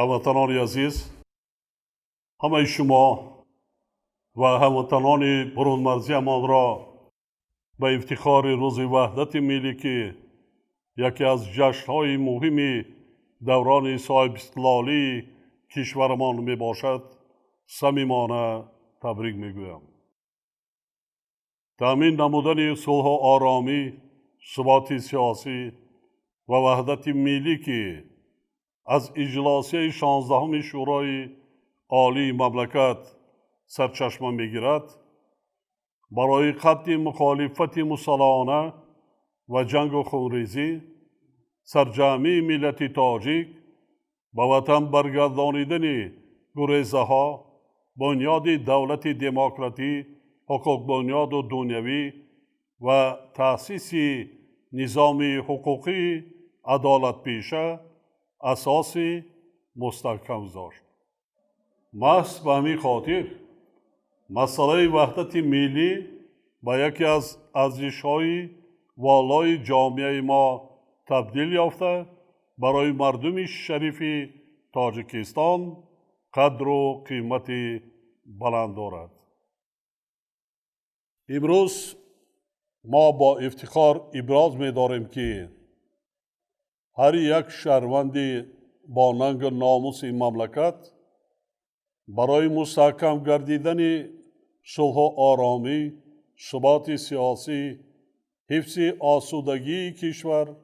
هموطنان عزیز، همه شما و هموطنان برون مرزیمان را به افتخار روز وحدت ملی که یکی از جشن‌های مهم دوران صاحب استقلالی کشورمان می باشد صمیمانه تبریک می گویم. تأمین نمودن صلح و آرامی، ثبات سیاسی و وحدت ملی که از اجلاس 16 شورای عالی مملکت سرچشمه میگیرد، برای خط مخالفت مسلحانه و جنگ و خونریزی سرجمعی ملت تاجیک به وطن برگردانیدن گریزه ها، بنیاد دولت دموکراتی، حقوق بنیاد و دنیوی و تأسیس نظام حقوقی عدالت پیشه اساس مستحکم داشت. محض به همین خاطر مسئله وحدت ملی به یکی از ارزش‌های والای جامعه ما تبدیل یافته برای مردم شریف تاجیکستان قدر و قیمت بلند دارد. امروز ما با افتخار ابراز می داریم که هر یک شهروند با ننگ و ناموس این مملکت برای مستحکم گردیدن صلح و آرامی، ثبات سیاسی، حفظ آسودگی کشور،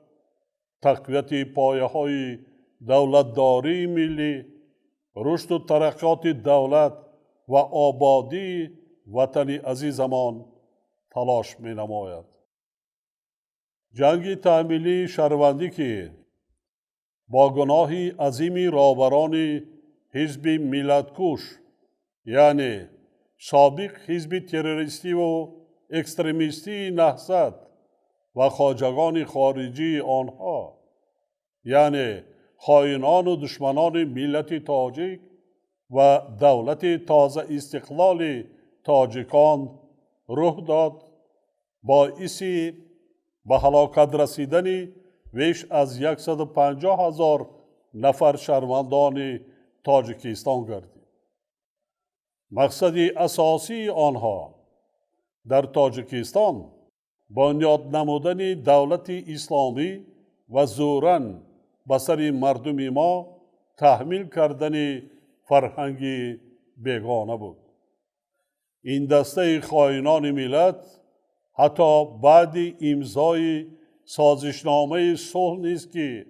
تقویت پایه‌های دولتداری ملی، رشد و ترقیات دولت و آبادی وطن عزیزمان تلاش می نماید. جنگ تحمیلی شهروندی که با گناه عظیم رهبران حزب ملتکش یعنی سابق حزب تروریستی و اکستریمیستی نهضت و خواجگان خارجی آنها یعنی خائنان و دشمنان ملت تاجیک و دولت تازه استقلال تاجیکان رخ داد، باعث به هلاکت رسیدن بیش از 150,000 نفر شهروندان تاجیکستان گردید. مقصد اساسی آنها در تاجیکستان بنیاد نمودن دولت اسلامی و زوراً به سر مردم ما تحمیل کردن فرهنگ بیگانه بود. این دسته خائنان ملت حتی بعد امضای سازشنامه صلح نیز که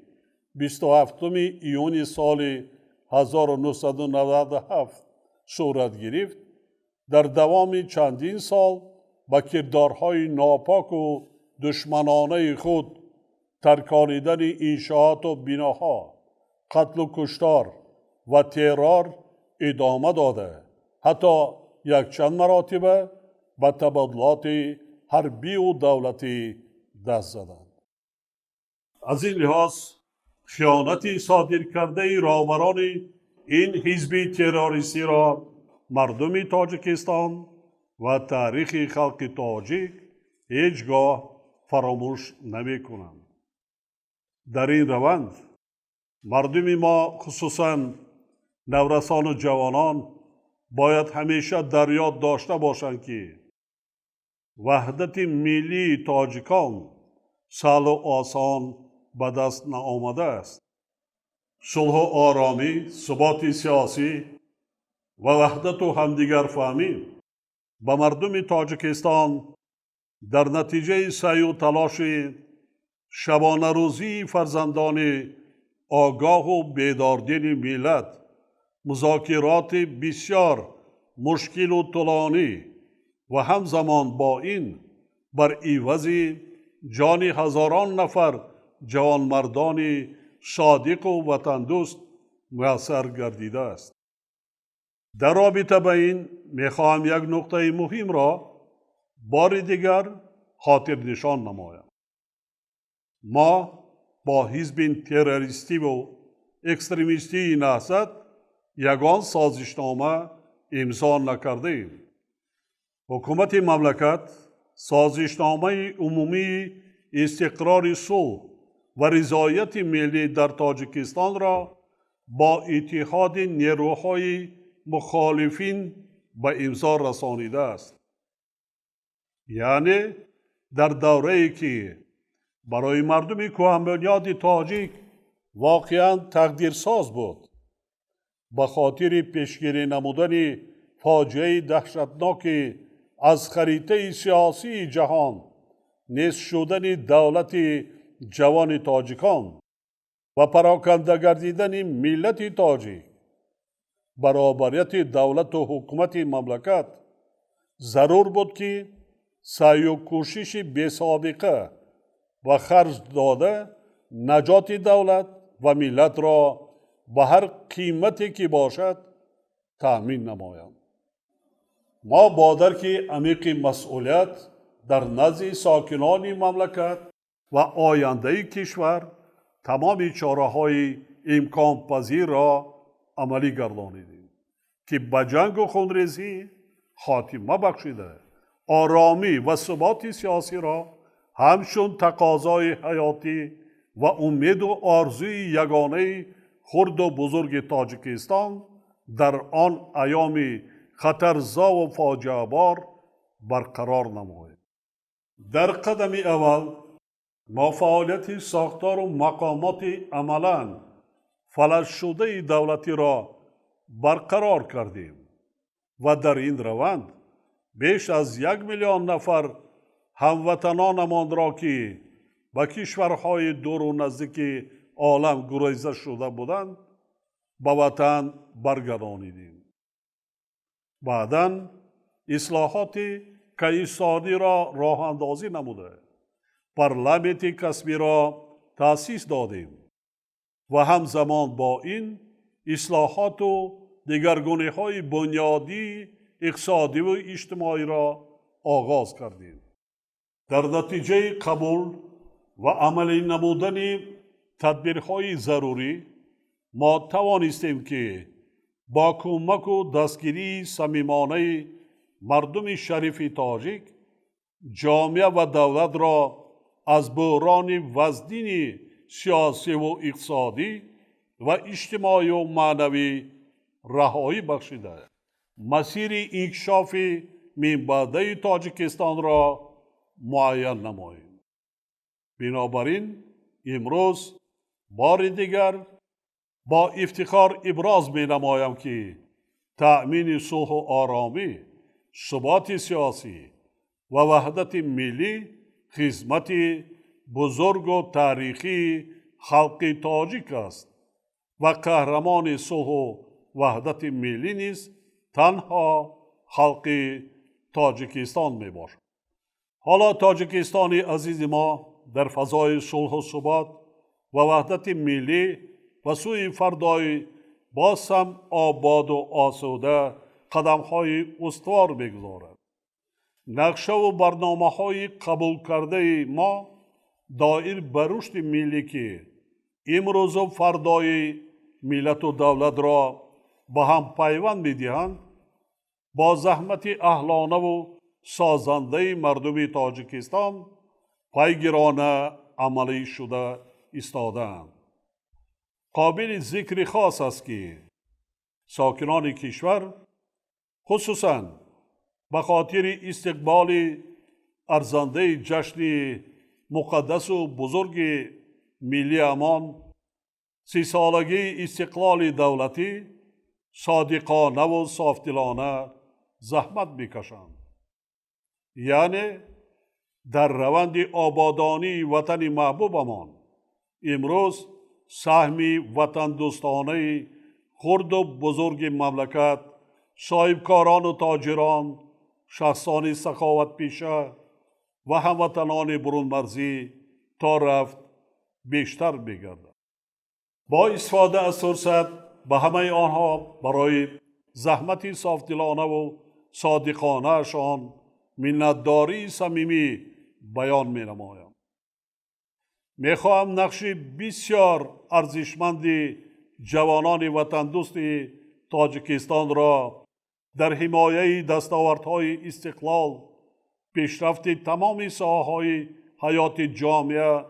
27 ایون سال 1997 صورت گرفت، در دوام چندین سال با کردارهای ناپاک و دشمنانه خود ترکانیدن انشاءات و بناها، قتل و کشتار و ترور ادامه داده، حتی یک چند مراتبه به تبادلات حربی و دولتی دست زدند. از این لحاظ خیانت صادر کرده رهبران این حزب تروریستی را مردم تاجیکستان و تاریخ خلق تاجیک هیچگاه فراموش نمی کنند. در این روند مردم ما خصوصاً نورسان و جوانان باید همیشه در یاد داشته باشند که وحدت ملی تاجیکان سهل و آسان به دست نآمده است. صلح و آرامی، ثبات سیاسی و وحدت و همدیگر فهمی به مردم تاجیکستان در نتیجه سعی و تلاش شبانه روزی فرزندان آگاه و بیداردین ملت، مذاکرات بسیار مشکل و طولانی و همزمان با این بر عوض جان هزاران نفر جوانمردان صادق و وطن دوست میسر گردیده است. در رابطه با این میخواهم یک نکته مهم را بار دیگر خاطر نشان نمایم. ما با حزب تروریستی و اکستریمیستی نهضت یگان سازشنامه امضا نکرده ایم. حکومت مملکت سازشنامه عمومی استقرار صلح و رضایت ملی در تاجیکستان را با اتحاد نیروهای مخالفین به امضا رسانیده است. یعنی در دوره‌ای که برای مردم کوهنبنیاد تاجیک واقعا تقدیرساز بود، به خاطر پیشگیری نمودن فاجعه دهشتناک از خریطه سیاسی جهان نیست شدن دولت جوان تاجیکان و پراکنده گردیدن ملت تاجیک، برابریت دولت و حکومت مملکت ضرور بود که سعی و کوشش بی‌سابقه و خرج داده نجات دولت و ملت را به هر قیمتی که باشد تأمین نمایند. ما با درک عمیق مسئولیت در نزد ساکنان مملکت و آینده کشور تمام چاره‌های امکان پذیر را عملی گردانیدیم که به جنگ و خونریزی خاتمه بخشیده آرامی و ثبات سیاسی را همچون تقاضای حیاتی و امید و آرزوی یگانه خرد و بزرگ تاجیکستان در آن ایام خطرزا و فاجعه بار برقرار نماییم. در قدم اول ما فعالیت ساختار و مقامات عملاً فلج شده دولتی را برقرار کردیم و در این روند بیش از 1,000,000 نفر هموطنانمان را که به کشورهای دور و نزدیک عالم گریزه شده بودند به وطن برگردانیدیم. بعداً اصلاحات اقتصادی را راه اندازی نموده پارلمانت کسبی را تأسیس دادیم و همزمان با این اصلاحات و دگرگونی‌های بنیادی اقتصادی و اجتماعی را آغاز کردیم. در نتیجه قبول و عملی نمودن تدبیرهای ضروری ما توانستیم که با کمک و دستگیری صمیمانه مردم شریف تاجیک جامعه و دولت را از بحران وزنین سیاسی و اقتصادی و اجتماعی و معنوی رهایی بخشیده مسیر انکشاف منبعد تاجیکستان را معین نماییم. بنابراین امروز بار دیگر با افتخار ابراز می نمایم که تأمین صلح و آرامی، ثبات سیاسی و وحدت ملی خدمت بزرگ و تاریخی خلق تاجیک است و قهرمان صلح و وحدت ملی نیز تنها خلق تاجیکستان می باشد. حالا تاجیکستان عزیز ما در فضای صلح و ثبات و وحدت ملی و سوی فردای باز هم آباد و آسوده قدم‌های استوار بگذارد. نقشه و برنامه‌های قبول کرده ما دایر بر رشد ملی که امروز و فردای ملت و دولت را به هم پیوند می‌دهند با زحمت اهلانه و سازنده مردم تاجیکستان پیگیرانه عملی شده ایستادند. قابل ذکر خاص است که ساکنان کشور خصوصاً به خاطر استقبال ارزنده جشن مقدس و بزرگ ملی امان 30 سالگی استقلال دولتی صادقانه و صافدلانه زحمت میکشند. یعنی در روند آبادانی وطن محبوبمان امروز سهم وطن دوستانه خرد و بزرگ مملکت، صاحبکاران و تاجران، شخصان سخاوت پیشه و هموطنان برون مرزی تا رفت بیشتر بگردد. با استفاده از فرصت به همه آنها برای زحمت صافدلانه و صادقانه شان منتداری صمیمی بیان می نمایم. می خواهم نقش بسیار ارزشمند جوانان وطن دوست تاجیکستان را در حمایه دستاوردهای استقلال، پیشرفت تمام ساحه‌های حیات جامعه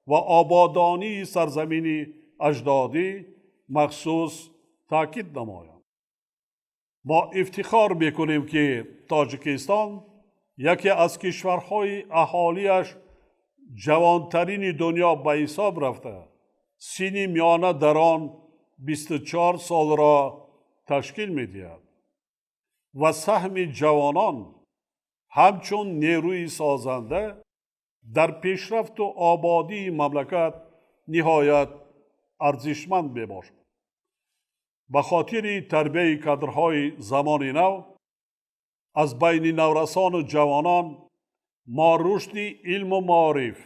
و آبادانی سرزمین اجدادی مخصوص تاکید نمایم. ما افتخار میکنیم که تاجیکستان یکی از کشورهای اهالیش جوانترین دنیا به حساب رفته. سن میانه در آن 24 سال را تشکیل میدهد و سهم جوانان همچون نیروی سازنده در پیشرفت و آبادی مملکت نهایت ارزشمند میباشد. به خاطر تربیت کادرهای زمان نو از بین نورسان و جوانان ما رشد علم و معارف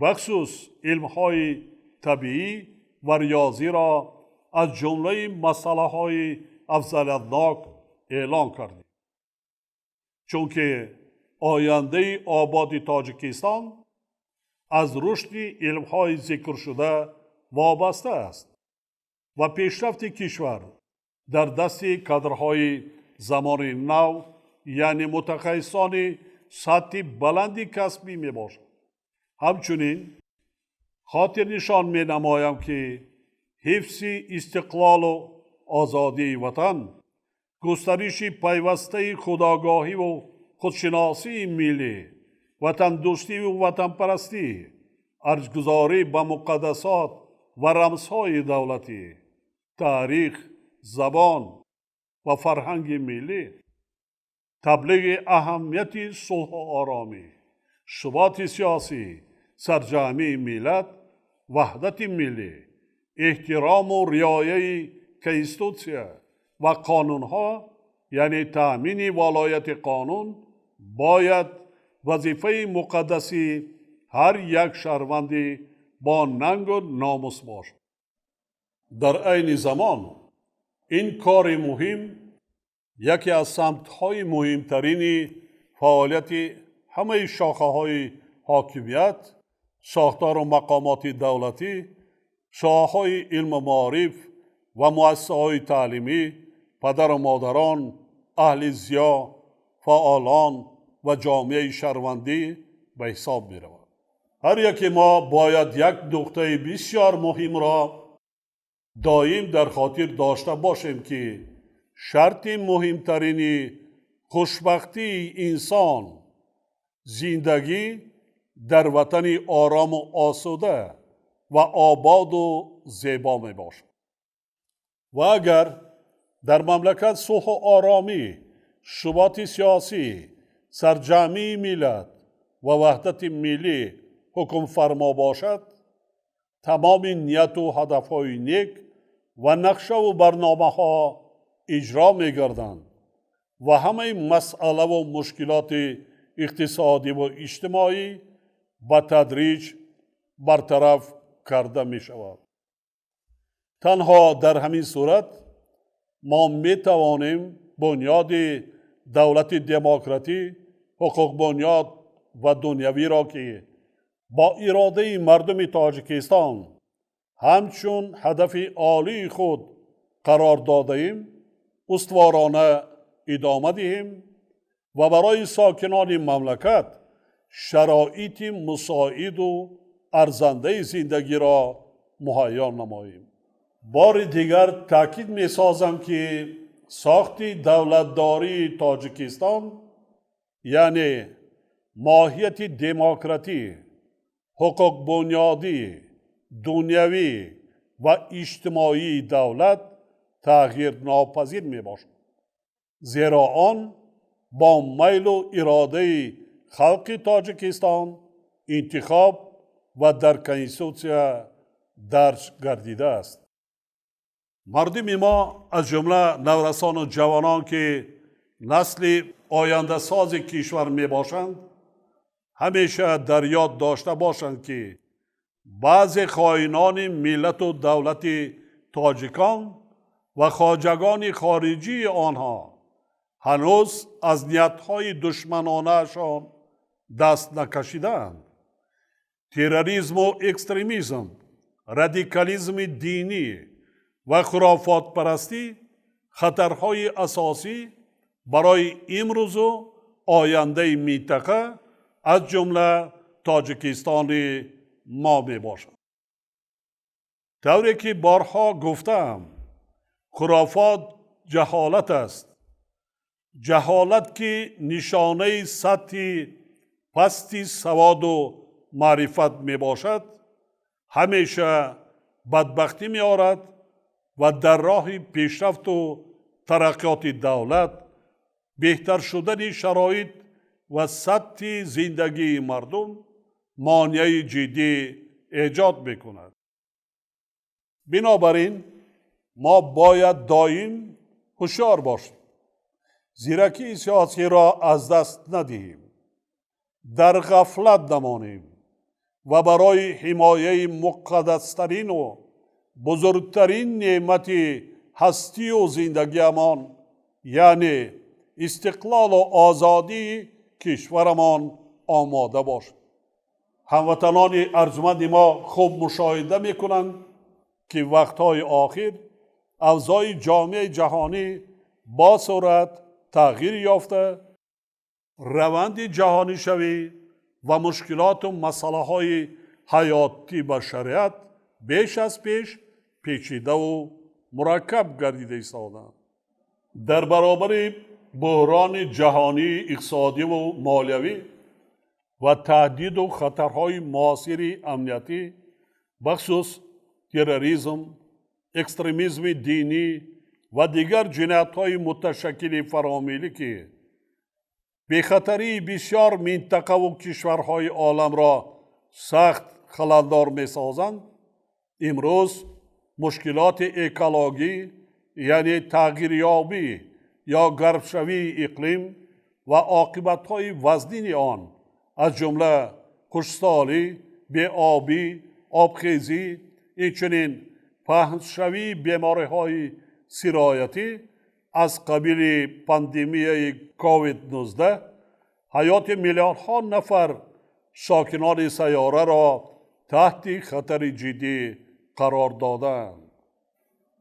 بخصوص علمهای طبیعی و ریاضی را از جمله مسئله‌های افضلیتناک اعلان کردیم. چونکه آینده آباد تاجیکستان از رشد علمهای ذکر شده وابسته است و پیشرفت کشور در دست کادرهای زمان نو یعنی متخصصان سطح بلندی کسبی می باشد. همچنین خاطر نشان می نمایم که حفظ استقلال و آزادی وطن، گسترش پیوسته خودآگاهی و خودشناسی ملی، وطن دوستی و وطن پرستی، ارزشگذاری به مقدسات و رمزهای دولتی، تاریخ، زبان و فرهنگ ملی، تبلیغ اهمیت صلح و آرامی، ثبات سیاسی، سرجامی ملت، وحدت ملی، احترام و رعایت کنستیتوسیا و قانونها یعنی تأمین ولایت قانون باید وظیفه مقدسی هر یک شهروندی با ننگ و ناموس باشد. در عین زمان این کار مهم یکی از سمت‌های مهمترین فعالیت همه شاخه‌های حاکمیت، ساختار و مقامات دولتی، شاخه‌های علم و معارف و مؤسسه‌های تعلیمی، پدر و مادران، اهل ضیا، فعالان و جامعه شهروندی به حساب می رود. هر یک ما باید یک نکته بسیار مهم را دائم در خاطر داشته باشیم که شرط مهمترین خوشبختی انسان زندگی در وطن آرام و آسوده و آباد و زیبا می باشد. و اگر در مملکت صلح و آرامی، ثبات سیاسی، سرجامی ملت و وحدت ملی حکم فرما باشد، تمام نیت و هدفهای نیک و نقشه و برنامه ها اجرا می گردند و همه مسئله و مشکلات اقتصادی و اجتماعی به تدریج برطرف کرده می شود. تنها در همین صورت ما می توانیم بنیاد دولت دموکراتی، حقوق بنیاد و دنیوی را که با اراده مردم تاجیکستان همچون هدف عالی خود قرار داده ایم استوارانه ادامه دهیم و برای ساکنان مملکت شرایط مساعد و ارزنده زندگی را مهیا نماییم. بار دیگر تاکید می سازم که ساخت دولتداری تاجیکستان یعنی ماهیت دموکراتی، حقوق بنیادی، دنیوی و اجتماعی دولت تغییر ناپذیر می باشد. زیرا آن با میل و اراده خلق تاجیکستان انتخاب و در کنستیتوسیا درج گردیده است. مردم ما از جمله نورسان و جوانان که نسل آینده ساز کشور می باشند همیشه در یاد داشته باشند که بعضی خائنان ملت و دولت تاجیکان و خواجگان خارجی آنها هنوز از نیتهای دشمنانه‌شان دست نکشیدند. تروریسم و اکستریمیسم، رادیکالیسم دینی و خرافات پرستی خطرهای اساسی برای امروز و آینده منطقه از جمله تاجیکستان ما می باشد. طوری که بارها گفتم خرافات جهالت است. جهالت که نشانه سطح پستی سواد و معرفت می باشد همیشه بدبختی می آورد و در راه پیشرفت و ترقیات دولت بهتر شدن شرایط و سطح زندگی مردم مانع جدی ایجاد می کند. بنابراین ما باید دائم هوشیار باشیم، زیرکی سیاسی را از دست ندهیم، در غفلت نمانیم و برای حمایه مقدسترین و بزرگترین نعمت هستی و زندگیمان یعنی استقلال و آزادی کشورمان آماده باشیم. هموطنان ارجمند ما خوب مشاهده میکنند که وقتهای آخر اوضاع جامعه جهانی با سرعت تغییر یافته، روند جهانی شوی و مشکلات و مسئله های حیاتی بشریت بیش از پیش پیچیده و مرکب گردیده ایستادند. در برابر بحران جهانی اقتصادی و مالیوی و تهدید و خطرهای معاصر امنیتی بخصوص تروریسم، اکستریمیسم دینی و دیگر جنایت‌های متشکل فرامیلی که به خطری بسیار منطقه و کشورهای عالم را سخت خللدار می‌سازند، امروز مشکلات اکولوژی یعنی تغییریابی یا گرمشوی اقلیم و عاقبت‌های وزنین آن از جمله خشکسالی، بی‌آبی، آبخیزی، اینچنین پهنشوی بیماری‌های سرایتی از قبیل پاندمی کووید 19 حیات میلیاردها نفر ساکنان سیاره را تحت خطر جدی قرار دادند.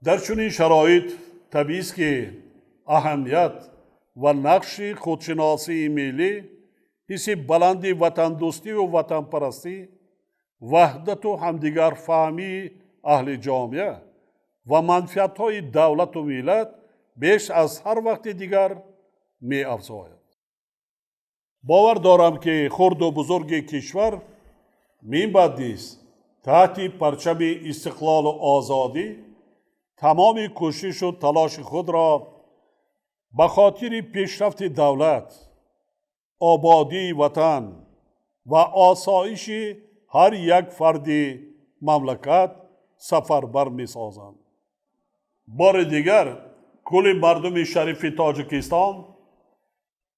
در چنین شرایط طبیعی است که اهمیت و نقش خودشناسی ملی، حس بلند وطن دوستی و وطن پرستی، وحدت و همدیگر فهمی اهل جامعه و منفعت‌های دولت و ملت بیش از هر وقت دیگر می افزاید. باور دارم که خرد و بزرگ کشور می بایست تحت پرچم استقلال و آزادی تمام کوشش و تلاش خود را به خاطر پیشرفت دولت، آبادی وطن و آسایش هر یک فرد مملکت سفربر می سازند. بار دیگر کل مردم شریف تاجیکستان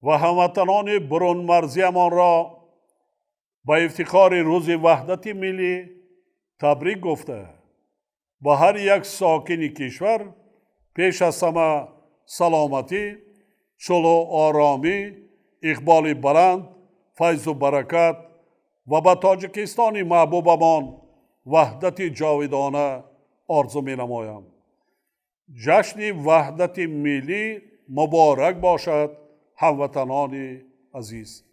و هموطنان برون مرزیمان را با افتخار روز وحدت ملی تبریک گفته با هر یک ساکن کشور پیش از همه سلامتی، صلح و آرامی، اقبال بلند، فیض و برکت و به تاجیکستان محبوبمان وحدت جاودانه آرزو می نمایم. جشن وحدت ملی مبارک باشد هموطنان عزیز.